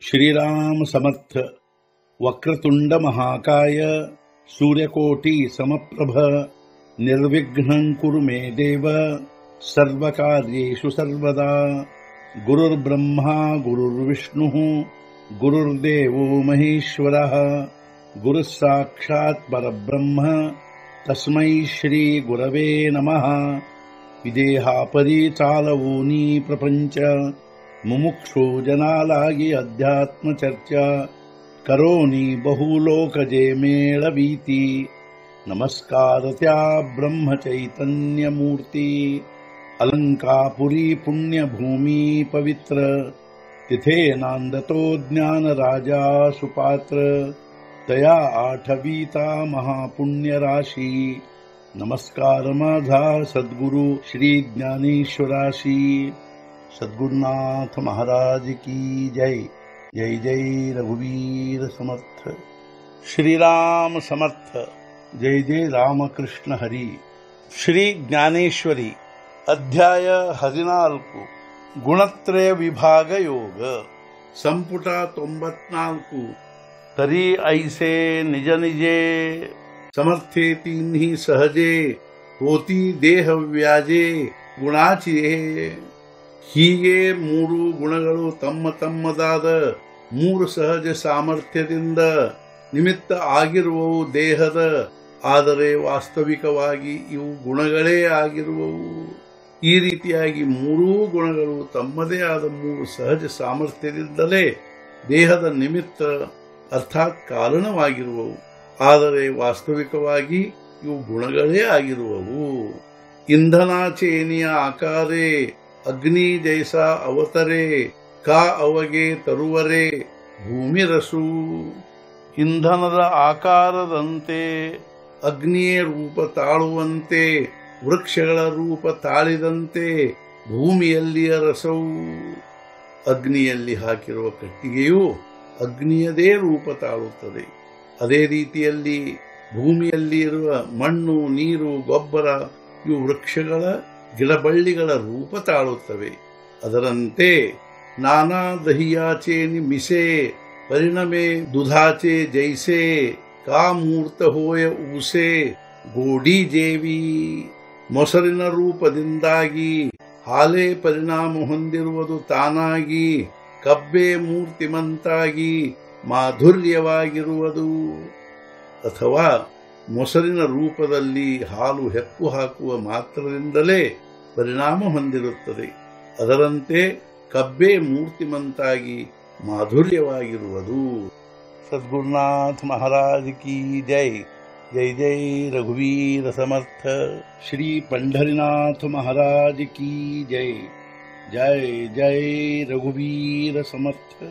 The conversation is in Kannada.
श्रीराम समर्थ। वक्रतुंड महाकाय सूर्यकोटि समप्रभ निर्विघ्नं कुरु मे देव सर्वकार्येषु सर्वदा। गुरुर्ब्रह्मा गुरुर्विष्णुः गुरुर्देवो महेश्वरः गुरुः साक्षात् परब्रह्म तस्मै श्री गुरवे नमः। विदेहापरि चालवूनी प्रपंच मुमुक्षु जनालागी अध्यात्म चर्चा करोनी बहुलोकजे मेळवीती। नमस्कार त्या ब्रह्म चैतन्य मूर्ती अलंकापुरी पुण्यभूमी पवित्र तिथे नांदतो ज्ञान राजा सुपात्र तया आठवीता महापुण्य राशी। नमस्कार माझा सद्गुरु श्री ज्ञानेश्वराशी। सद्गुरुनाथ महाराज की जय। जय जय रघुवीर समर्थ। श्रीराम समर्थ। जय जय रामकृष्ण हरी। ಶ್ರೀ ಜ್ಞಾನೇಶ್ವರಿ ಅಧ್ಯಾಯ 14 ಗುಣತ್ರಯ ವಿಭಾಗ ಯೋಗ ಸಂಪುಟ 94 तरी ऐसे निज निजे समर्थे तिन्ही सहजे होती देह व्याजे गुणाची ಹೀಗೆ ಮೂರು ಗುಣಗಳು ತಮ್ಮ ತಮ್ಮದಾದ ಮೂರು ಸಹಜ ಸಾಮರ್ಥ್ಯದಿಂದ ನಿಮಿತ್ತ ಆಗಿರುವವು ದೇಹದ, ಆದರೆ ವಾಸ್ತವಿಕವಾಗಿ ಇವು ಗುಣಗಳೇ ಆಗಿರುವವು। ಈ ರೀತಿಯಾಗಿ ಮೂರೂ ಗುಣಗಳು ತಮ್ಮದೇ ಆದ ಮೂರು ಸಹಜ ಸಾಮರ್ಥ್ಯದಿಂದಲೇ ದೇಹದ ನಿಮಿತ್ತ ಅರ್ಥಾತ್ ಕಾರಣವಾಗಿರುವವು, ಆದರೆ ವಾಸ್ತವಿಕವಾಗಿ ಇವು ಗುಣಗಳೇ ಆಗಿರುವವು। ಇಂಧನಾಚೇನಿಯ ಆಕಾರೇ ಅಗ್ನಿ ಜೈಸಾ ಅವತರೆ ಕಾ ಅವಗೆ ತರುವರೆ ಭೂಮಿ ರಸು। ಇಂಧನದ ಆಕಾರದಂತೆ ಅಗ್ನಿಯ ರೂಪ ತಾಳುವಂತೆ ವೃಕ್ಷಗಳ ರೂಪ ತಾಳಿದಂತೆ ಭೂಮಿಯಲ್ಲಿಯ ರಸವು, ಅಗ್ನಿಯಲ್ಲಿ ಹಾಕಿರುವ ಕಟ್ಟಿಗೆಯು ಅಗ್ನಿಯದೇ ರೂಪ ತಾಳುತ್ತದೆ। ಅದೇ ರೀತಿಯಲ್ಲಿ ಭೂಮಿಯಲ್ಲಿ ಇರುವ ಮಣ್ಣು ನೀರು ಗೊಬ್ಬರ ಇವು ವೃಕ್ಷಗಳ ಗಿಡಬಳ್ಳಿಗಳ ರೂಪ ತಾಳುತ್ತವೆ। ಅದರಂತೆ ನಾನಾ ದಹಿಯಾಚೆ ಮಿಸೆ ಪರಿಣಮೆ ದುಧಾಚೆ ಜೈಸೆ ಕಾ ಮೂರ್ತ ಹೋಯ ಊಸೆ ಗೋಡಿ ಜೇವಿ। ಮೊಸರಿನ ರೂಪದಿಂದಾಗಿ ಹಾಲೇ ಪರಿಣಾಮ ಹೊಂದಿರುವುದು ತಾನಾಗಿ, ಕಬ್ಬೆ ಮೂರ್ತಿಮಂತಾಗಿ ಮಾಧುರ್ಯವಾಗಿರುವುದು। ಅಥವಾ ಮೊಸರಿನ ರೂಪದಲ್ಲಿ ಹಾಲು ಹೆಪ್ಪು ಹಾಕುವ ಮಾತ್ರದಿಂದಲೇ ಪರಿಣಾಮ ಹೊಂದಿರುತ್ತದೆ, ಅದರಂತೆ ಕಬ್ಬೆ ಮೂರ್ತಿಮಂತಾಗಿ ಮಾಧುರ್ಯವಾಗಿರುವುದು। ಸದ್ಗುರುನಾಥ ಮಹಾರಾಜ್ ಕಿ ಜೈ। ಜೈ ಜೈ ರಘುವೀರ ಸಮರ್ಥ। ಶ್ರೀ ಪಂಢರಿನಾಥ ಮಹಾರಾಜ್ ಕಿ ಜೈ। ಜೈ ಜೈ ರಘುವೀರ ಸಮರ್ಥ।